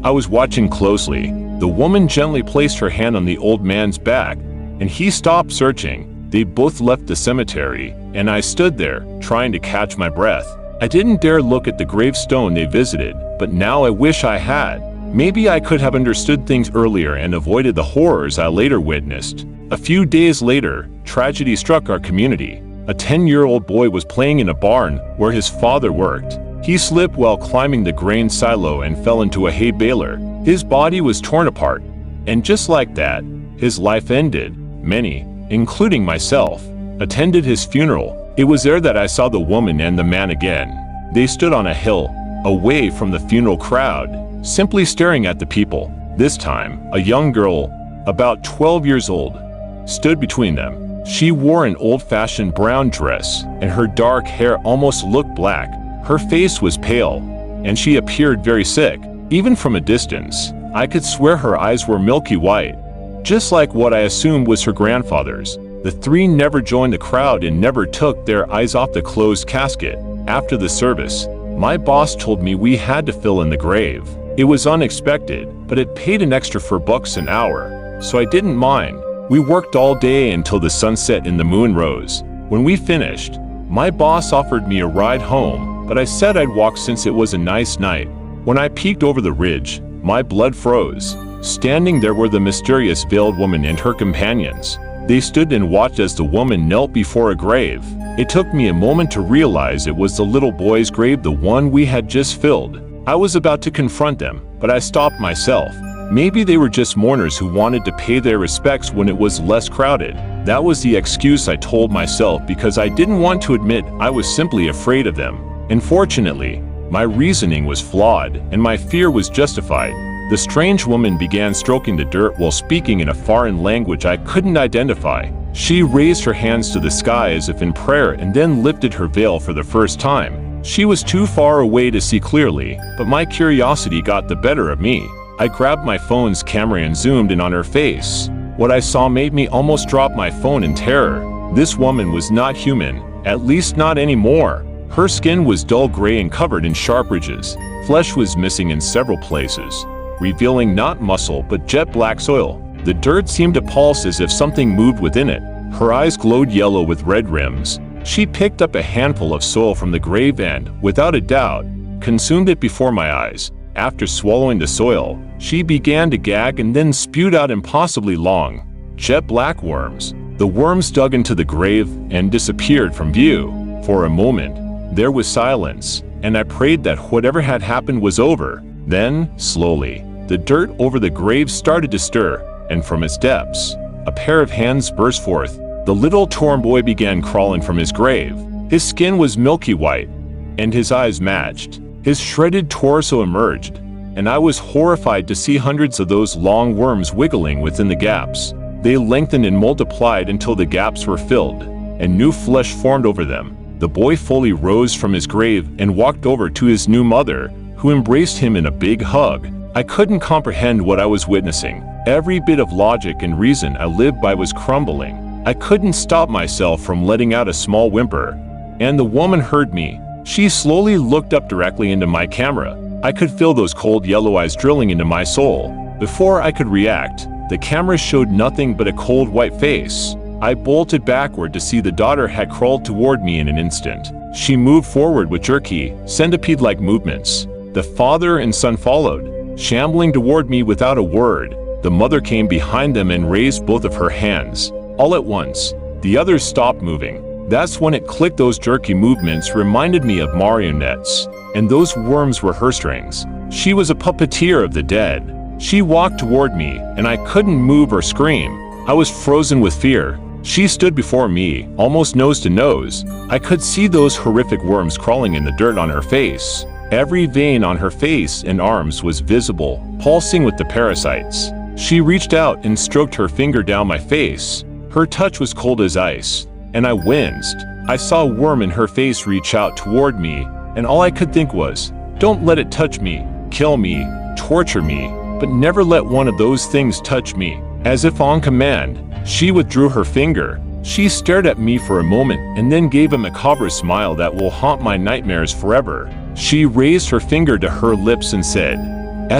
I was watching closely. The woman gently placed her hand on the old man's back, and he stopped searching. They both left the cemetery, and I stood there, trying to catch my breath. I didn't dare look at the gravestone they visited, but now I wish I had. Maybe I could have understood things earlier and avoided the horrors I later witnessed. A few days later, tragedy struck our community. A 10-year-old boy was playing in a barn where his father worked. He slipped while climbing the grain silo and fell into a hay baler. His body was torn apart, and just like that, his life ended. Many, including myself, attended his funeral. It was there that I saw the woman and the man again. They stood on a hill, away from the funeral crowd, simply staring at the people. This time, a young girl, about 12 years old, stood between them. She wore an old-fashioned brown dress, and her dark hair almost looked black. Her face was pale, and she appeared very sick. Even from a distance, I could swear her eyes were milky white, just like what I assumed was her grandfather's. The three never joined the crowd and never took their eyes off the closed casket. After the service, my boss told me we had to fill in the grave. It was unexpected, but it paid an extra $4 an hour, so I didn't mind. We worked all day until the sun set and the moon rose. When we finished, my boss offered me a ride home, but I said I'd walk since it was a nice night. When I peeked over the ridge, my blood froze. Standing there were the mysterious veiled woman and her companions. They stood and watched as the woman knelt before a grave. It took me a moment to realize it was the little boy's grave, the one we had just filled. I was about to confront them, but I stopped myself. Maybe they were just mourners who wanted to pay their respects when it was less crowded. That was the excuse I told myself because I didn't want to admit I was simply afraid of them. Unfortunately, my reasoning was flawed, and my fear was justified. The strange woman began stroking the dirt while speaking in a foreign language I couldn't identify. She raised her hands to the sky as if in prayer and then lifted her veil for the first time. She was too far away to see clearly, but my curiosity got the better of me. I grabbed my phone's camera and zoomed in on her face. What I saw made me almost drop my phone in terror. This woman was not human, at least not anymore. Her skin was dull gray and covered in sharp ridges. Flesh was missing in several places, revealing not muscle but jet black soil. The dirt seemed to pulse as if something moved within it. Her eyes glowed yellow with red rims. She picked up a handful of soil from the grave and, without a doubt, consumed it before my eyes. After swallowing the soil, she began to gag and then spewed out impossibly long, jet black worms. The worms dug into the grave and disappeared from view. For a moment, there was silence, and I prayed that whatever had happened was over. Then, slowly, the dirt over the grave started to stir, and from its depths, a pair of hands burst forth. The little torn boy began crawling from his grave. His skin was milky white, and his eyes matched. His shredded torso emerged, and I was horrified to see hundreds of those long worms wiggling within the gaps. They lengthened and multiplied until the gaps were filled, and new flesh formed over them. The boy fully rose from his grave and walked over to his new mother, who embraced him in a big hug. I couldn't comprehend what I was witnessing. Every bit of logic and reason I lived by was crumbling. I couldn't stop myself from letting out a small whimper, and the woman heard me. She slowly looked up directly into my camera. I could feel those cold yellow eyes drilling into my soul. Before I could react, the camera showed nothing but a cold white face. I bolted backward to see the daughter had crawled toward me in an instant. She moved forward with jerky, centipede-like movements. The father and son followed, shambling toward me without a word. The mother came behind them and raised both of her hands. All at once, the others stopped moving. That's when it clicked. Those jerky movements reminded me of marionettes, and those worms were her strings. She was a puppeteer of the dead. She walked toward me, and I couldn't move or scream. I was frozen with fear. She stood before me, almost nose to nose. I could see those horrific worms crawling in the dirt on her face. Every vein on her face and arms was visible, pulsing with the parasites. She reached out and stroked her finger down my face. Her touch was cold as ice, and I winced. I saw a worm in her face reach out toward me, and all I could think was, don't let it touch me, kill me, torture me, but never let one of those things touch me. As if on command, she withdrew her finger. She stared at me for a moment and then gave a macabre smile that will haunt my nightmares forever. She raised her finger to her lips and said,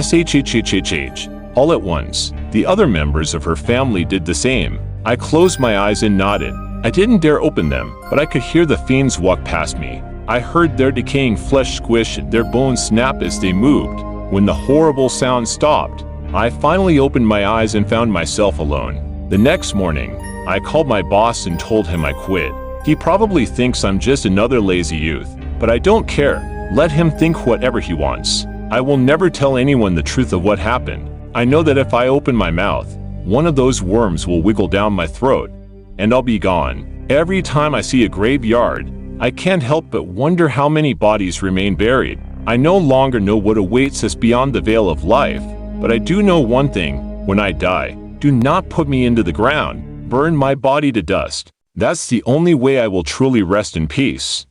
shhhhh. All at once, the other members of her family did the same. I closed my eyes and nodded. I didn't dare open them, but I could hear the fiends walk past me. I heard their decaying flesh squish, their bones snap as they moved. When the horrible sound stopped, I finally opened my eyes and found myself alone. The next morning, I called my boss and told him I quit. He probably thinks I'm just another lazy youth, but I don't care. Let him think whatever he wants. I will never tell anyone the truth of what happened. I know that if I open my mouth, one of those worms will wiggle down my throat, and I'll be gone. Every time I see a graveyard, I can't help but wonder how many bodies remain buried. I no longer know what awaits us beyond the veil of life, but I do know one thing: when I die, do not put me into the ground. Burn my body to dust. That's the only way I will truly rest in peace.